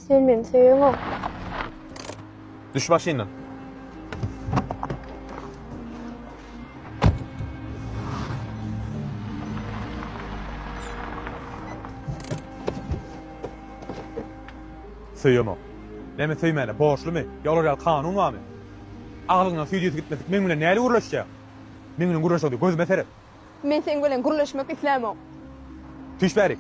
Sen meni seýeňok. Düş başyndan. Söýemok. Näme söýmäne borçlumy? Ýolar kanun barmy? Aglyňdan süýdýeti gitmesik men bilen näle gurlaşjak? Men bilen gurlaşdy göz metere. Men sen bilen gurlaşmak islämok. Düş bäri.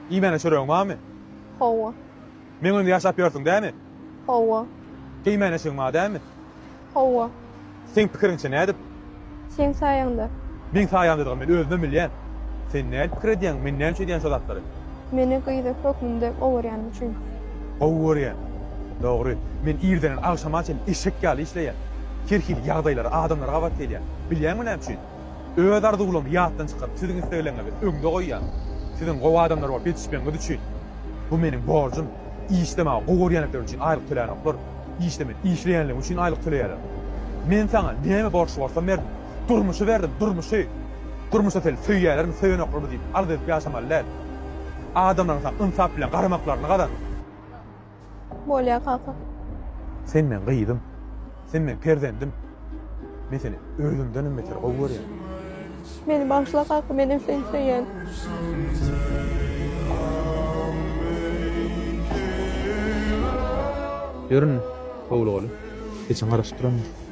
İmene şöreň barmy? Hawa. Men bilen ýaşap ýörsiň dämi? Hawa. Giýmene şeň dämi? Hawa. Sen pikiriňçe nädip? Sen saýanda. Men saýamda men özüme bilýän. Sen näme pikir edýäň? Men näme edýän şu zatlary? Meni gyýda hökmünde owerýan üçin. Owerýän. Dogry. Men ýerdän agşamaçyn eşek ýaly işleýän. Kirhil ýagdaýlar adamlara gawat edýän. Bilýänmi näme üçin? Öz arzuwlum ýatdan çykyp siziň istegileriniňe öňde goýýan. Siziň gowy adamlar bolup ýetişmeňiz üçin. Bu meniň borjum. İşdeme gowerýanlyklar üçin aýlyk tölenoklar. İşdeme işleýänler üçin aýlyk töleýärler. Men sana näme borç bolsa berdim. Durmuşy berdim, durmuşy. Durmuşa tel söýýärlermi, söýenoklarmy diýip arzyp ýaşamallar. Adamlaryň sana insaf bilen garamaklaryny gadan. Bolýa kaka. Sen men gyýdym. Sen men perzendim. Men seni özümden ümmeter gowerýän. Meni başla kaka, meni sen seýen. Ýörün, howlu goly. Geçen garaşyp duramyň.